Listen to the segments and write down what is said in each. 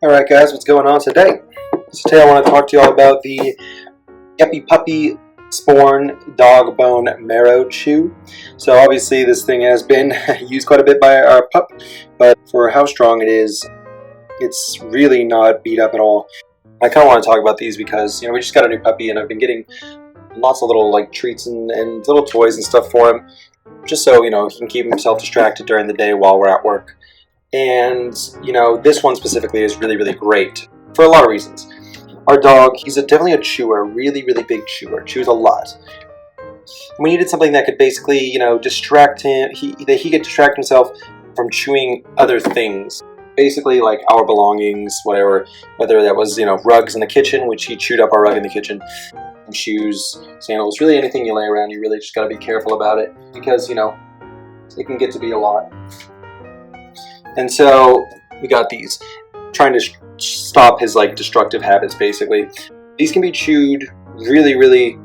Alright guys, what's going on today? So today I want to talk to you all about the Yuppie Puppy Spawn Dog Bone Marrow Chew. So obviously this thing has been used quite a bit by our pup, but for how strong it is, it's really not beat up at all. I kind of want to talk about these because, we just got a new puppy and I've been getting lots of little treats and little toys and stuff for him, just so, he can keep himself distracted during the day while we're at work. And, this one specifically is really, really great for a lot of reasons. Our dog, he's definitely a chewer, really, really big chewer, chews a lot. We needed something that could basically, distract him, that he could distract himself from chewing other things. Basically, like our belongings, whatever, whether that was, rugs in the kitchen, which he chewed up our rug in the kitchen, shoes, sandals, really anything you lay around, you really just got to be careful about it because, it can get to be a lot. And so we got these, trying to stop his destructive habits basically. These can be chewed really, really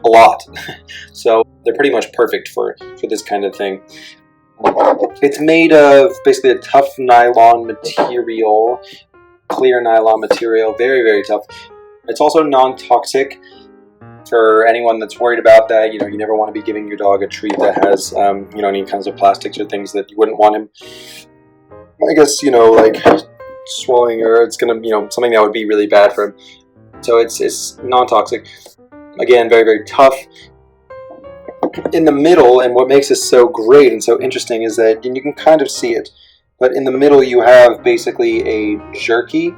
a lot. So they're pretty much perfect for this kind of thing. It's made of basically a tough nylon material, clear nylon material, very, very tough. It's also non-toxic for anyone that's worried about that. You never want to be giving your dog a treat that has, any kinds of plastics or things that you wouldn't want him, I guess, swallowing, or it's going to, something that would be really bad for him. So it's non-toxic. Again, very, very tough. In the middle, and what makes this so great and so interesting is that, and you can kind of see it, but in the middle you have basically a jerky.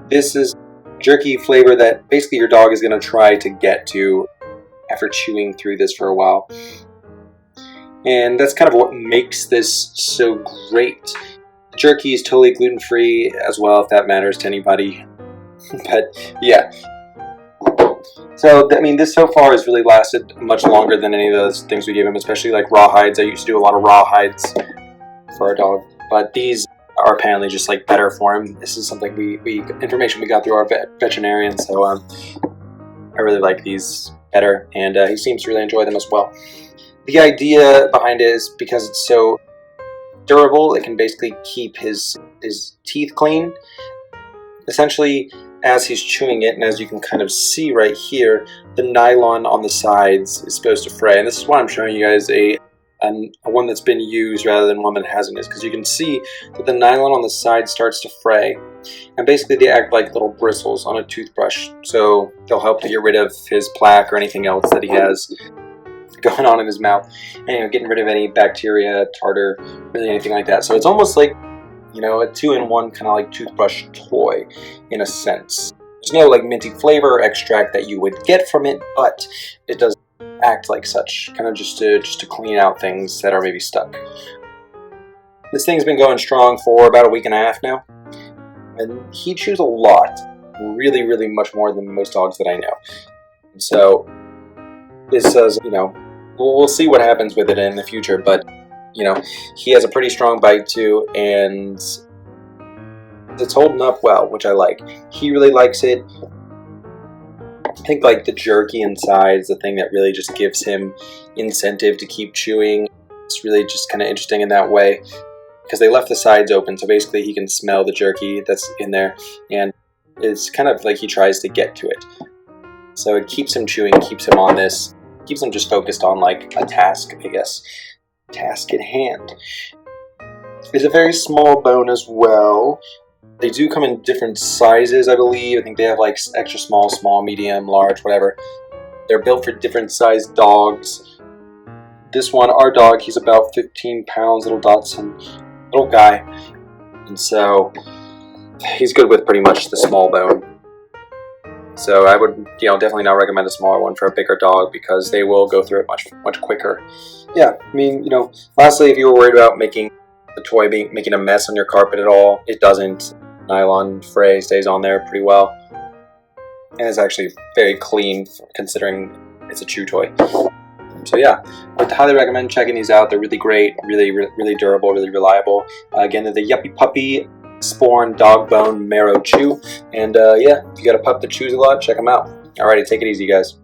This is jerky flavor that basically your dog is going to try to get to after chewing through this for a while. And that's kind of what makes this so great. Jerky is totally gluten-free as well, if that matters to anybody. But yeah. So, this so far has really lasted much longer than any of those things we gave him, especially like raw hides. I used to do a lot of raw hides for our dog. But these are apparently just better for him. This is something information we got through our veterinarian, so I really like these better, and he seems to really enjoy them as well. The idea behind it is because it's so durable, it can basically keep his teeth clean. Essentially, as he's chewing it, and as you can kind of see right here, the nylon on the sides is supposed to fray. And this is why I'm showing you guys a one that's been used rather than one that hasn't, is because you can see that the nylon on the side starts to fray. And basically they act like little bristles on a toothbrush. So they'll help to get rid of his plaque or anything else that he has going on in his mouth. And getting rid of any bacteria, tartar, really anything like that. So it's almost like, a 2-in-1 kind of toothbrush toy in a sense. There's no minty flavor or extract that you would get from it, but it does act like such, kind of just to clean out things that are maybe stuck. This thing's been going strong for about a week and a half now, and he chews a lot, really, really much more than most dogs that I know. And so this says, we'll see what happens with it in the future, but he has a pretty strong bite too, and it's holding up well, which I like. He really likes it. I think the jerky inside is the thing that really just gives him incentive to keep chewing. It's really just kind of interesting in that way because they left the sides open, so basically he can smell the jerky that's in there, and it's kind of like he tries to get to it. So it keeps him chewing, keeps him on this, keeps him just focused on a task, I guess. Task at hand. It's a very small bone as well. They do come in different sizes, I believe. I think they have extra small, small, medium, large, whatever. They're built for different sized dogs. This one, our dog, he's about 15 pounds, little Dotson, little guy. And so he's good with pretty much the small bone. So I would, definitely not recommend a smaller one for a bigger dog because they will go through it much, much quicker. Yeah, lastly, if you were worried about making the toy making a mess on your carpet at all, it doesn't. Nylon fray stays on there pretty well. And it's actually very clean considering it's a chew toy. So yeah, I would highly recommend checking these out. They're really great, really, really durable, really reliable. Again, they're the Yuppie Puppy Spawn Dog Bone Marrow Chew. And yeah, if you got a pup that chews a lot, check them out. Alrighty, take it easy, guys.